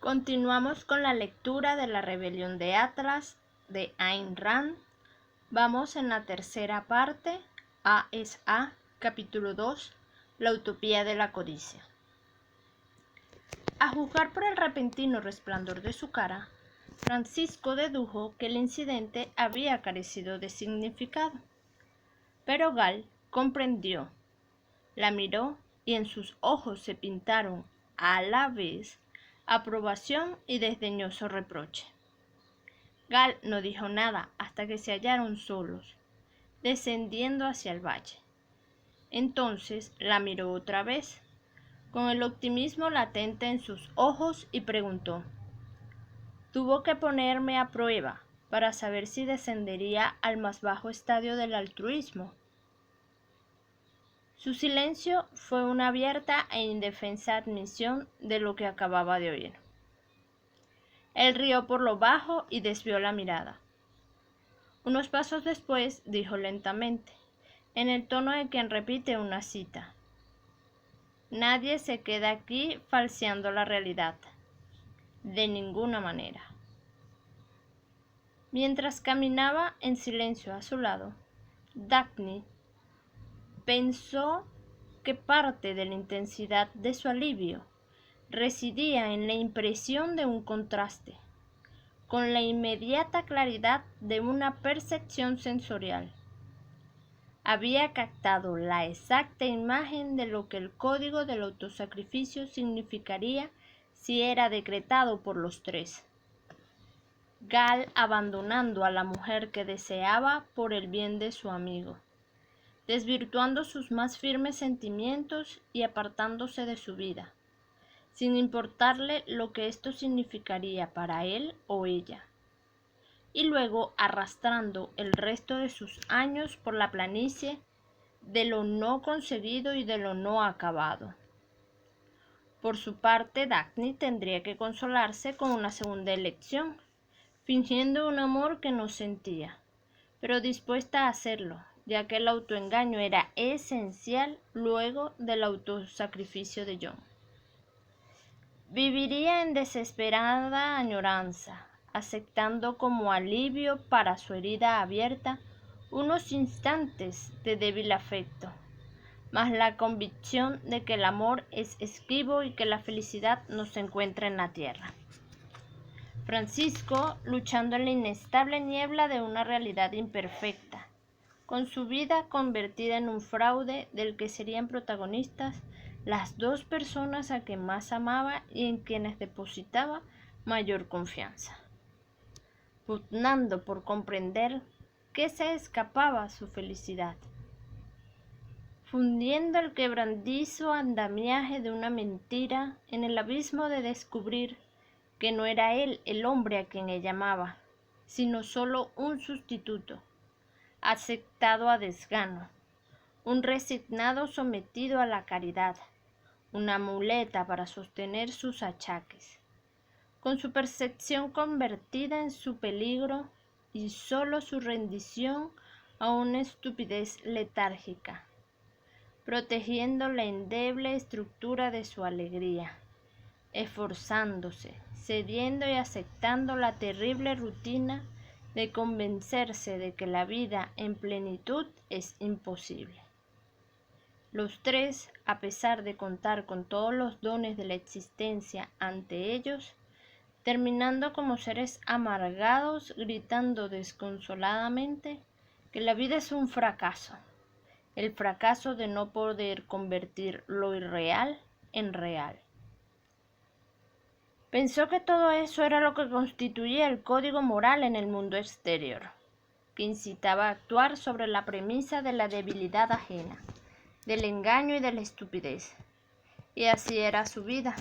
Continuamos con la lectura de La rebelión de Atlas de Ayn Rand. Vamos en la tercera parte, A es A, capítulo 2, La utopía de la codicia. A juzgar por el repentino resplandor de su cara, Francisco dedujo que el incidente había carecido de significado. Pero Gal comprendió, la miró y en sus ojos se pintaron a la vez aprobación y desdeñoso reproche. Gal no dijo nada hasta que se hallaron solos, descendiendo hacia el valle. Entonces la miró otra vez, con el optimismo latente en sus ojos, y preguntó: «Tuvo que ponerme a prueba para saber si descendería al más bajo estadio del altruismo». Su silencio fue una abierta e indefensa admisión de lo que acababa de oír. Él rió por lo bajo y desvió la mirada. Unos pasos después dijo lentamente, en el tono de quien repite una cita: «Nadie se queda aquí falseando la realidad. De ninguna manera». Mientras caminaba en silencio a su lado, Daphne pensó que parte de la intensidad de su alivio residía en la impresión de un contraste, con la inmediata claridad de una percepción sensorial. Había captado la exacta imagen de lo que el código del autosacrificio significaría si era decretado por los tres. Gal abandonando a la mujer que deseaba por el bien de su amigo, desvirtuando sus más firmes sentimientos y apartándose de su vida, sin importarle lo que esto significaría para él o ella, y luego arrastrando el resto de sus años por la planicie de lo no conseguido y de lo no acabado. Por su parte, Daphne tendría que consolarse con una segunda elección, fingiendo un amor que no sentía, pero dispuesta a hacerlo, ya que el autoengaño era esencial luego del autosacrificio de John. Viviría en desesperada añoranza, aceptando como alivio para su herida abierta unos instantes de débil afecto, mas la convicción de que el amor es esquivo y que la felicidad no se encuentra en la tierra. Francisco, luchando en la inestable niebla de una realidad imperfecta, con su vida convertida en un fraude del que serían protagonistas las dos personas a quien más amaba y en quienes depositaba mayor confianza, pugnando por comprender qué se escapaba a su felicidad, fundiendo el quebradizo andamiaje de una mentira en el abismo de descubrir que no era él el hombre a quien ella amaba, sino solo un sustituto, aceptado a desgano, un resignado sometido a la caridad, una muleta para sostener sus achaques, con su percepción convertida en su peligro y solo su rendición a una estupidez letárgica, protegiendo la endeble estructura de su alegría, esforzándose, cediendo y aceptando la terrible rutina de convencerse de que la vida en plenitud es imposible. Los tres, a pesar de contar con todos los dones de la existencia ante ellos, terminando como seres amargados, gritando desconsoladamente que la vida es un fracaso, el fracaso de no poder convertir lo irreal en real. Pensó que todo eso era lo que constituía el código moral en el mundo exterior, que incitaba a actuar sobre la premisa de la debilidad ajena, del engaño y de la estupidez. Y así era su vida,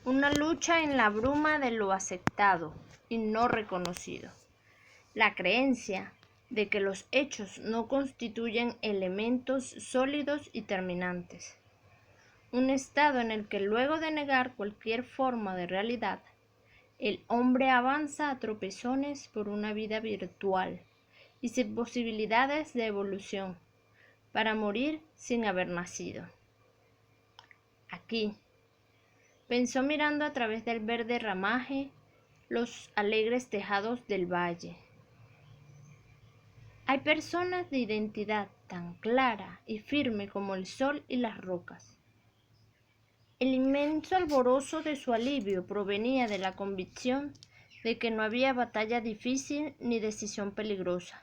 una lucha en la bruma de lo aceptado y no reconocido, la creencia de que los hechos no constituyen elementos sólidos y terminantes. Un estado en el que luego de negar cualquier forma de realidad, el hombre avanza a tropezones por una vida virtual y sin posibilidades de evolución, para morir sin haber nacido. Aquí, Pensó mirando a través del verde ramaje los alegres tejados del valle. Hay personas de identidad tan clara y firme como el sol y las rocas. El inmenso alborozo de su alivio provenía de la convicción de que no había batalla difícil ni decisión peligrosa,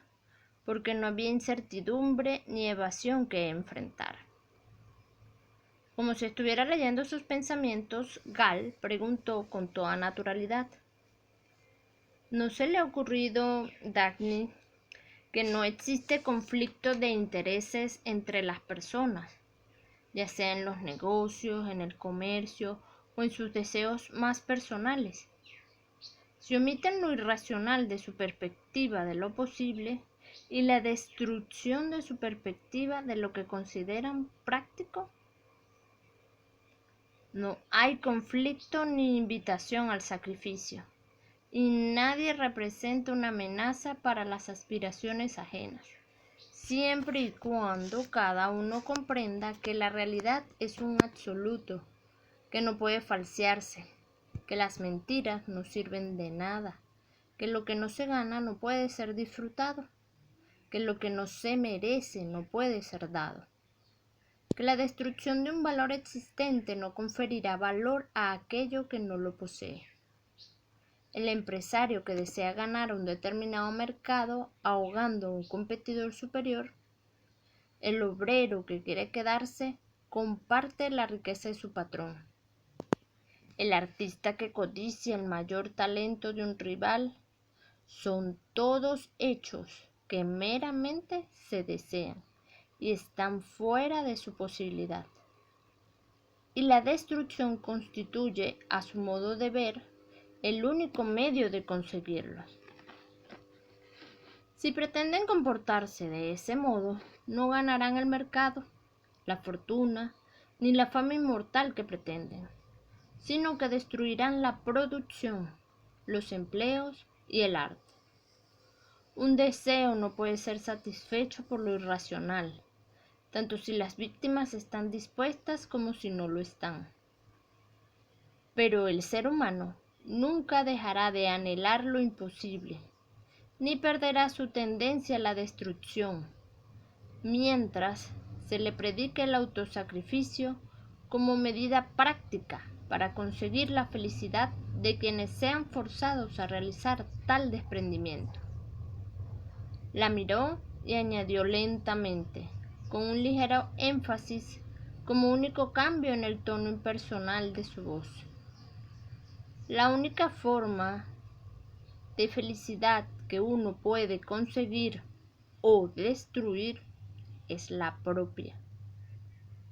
porque no había incertidumbre ni evasión que enfrentar. Como si estuviera leyendo sus pensamientos, Gal preguntó con toda naturalidad: ¿No se le ha ocurrido, Dagny, que no existe conflicto de intereses entre las personas, ya sea en los negocios, en el comercio o en sus deseos más personales? Si omiten lo irracional de su perspectiva de lo posible y la destrucción de su perspectiva de lo que consideran práctico, no hay conflicto ni invitación al sacrificio, y nadie representa una amenaza para las aspiraciones ajenas, siempre y cuando cada uno comprenda que la realidad es un absoluto, que no puede falsearse, que las mentiras no sirven de nada, que lo que no se gana no puede ser disfrutado, que lo que no se merece no puede ser dado, que la destrucción de un valor existente no conferirá valor a aquello que no lo posee. El empresario que desea ganar un determinado mercado ahogando a un competidor superior, el obrero que quiere quedarse, comparte la riqueza de su patrón. El artista que codicia el mayor talento de un rival, son todos hechos que meramente se desean y están fuera de su posibilidad. Y la destrucción constituye, a su modo de ver, el único medio de conseguirlos. Si pretenden comportarse de ese modo, no ganarán el mercado, la fortuna, ni la fama inmortal que pretenden, sino que destruirán la producción, los empleos y el arte. Un deseo no puede ser satisfecho por lo irracional, tanto si las víctimas están dispuestas como si no lo están. Pero el ser humano nunca dejará de anhelar lo imposible, ni perderá su tendencia a la destrucción, mientras se le predique el autosacrificio como medida práctica para conseguir la felicidad de quienes sean forzados a realizar tal desprendimiento. La miró y añadió lentamente, con un ligero énfasis, como único cambio en el tono impersonal de su voz: la única forma de felicidad que uno puede conseguir o destruir es la propia.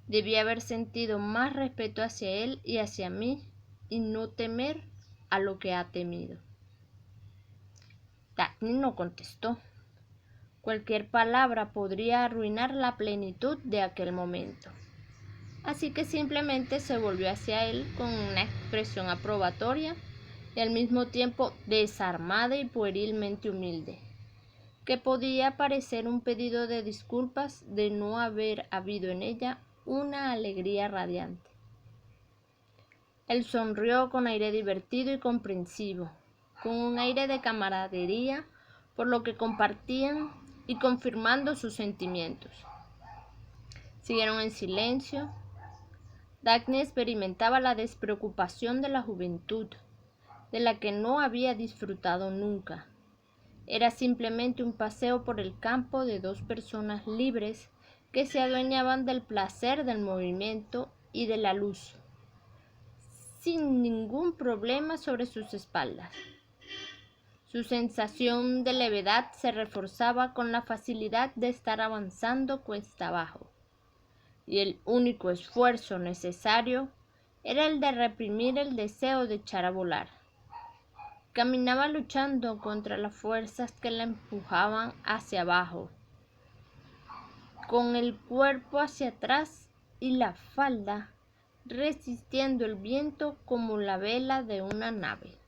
Debí haber sentido más respeto hacia él y hacia mí y no temer a lo que ha temido. Dagny no contestó. Cualquier palabra podría arruinar la plenitud de aquel momento. Así que simplemente se volvió hacia él con una expresión aprobatoria y al mismo tiempo desarmada y puerilmente humilde, que podía parecer un pedido de disculpas de no haber habido en ella una alegría radiante. Él sonrió con aire divertido y comprensivo, con un aire de camaradería por lo que compartían y confirmando sus sentimientos. Siguieron en silencio. Dagny experimentaba la despreocupación de la juventud, de la que no había disfrutado nunca. Era simplemente un paseo por el campo de dos personas libres que se adueñaban del placer del movimiento y de la luz, sin ningún problema sobre sus espaldas. Su sensación de levedad se reforzaba con la facilidad de estar avanzando cuesta abajo, y el único esfuerzo necesario era el de reprimir el deseo de echar a volar. Caminaba luchando contra las fuerzas que la empujaban hacia abajo, con el cuerpo hacia atrás y la falda resistiendo el viento como la vela de una nave.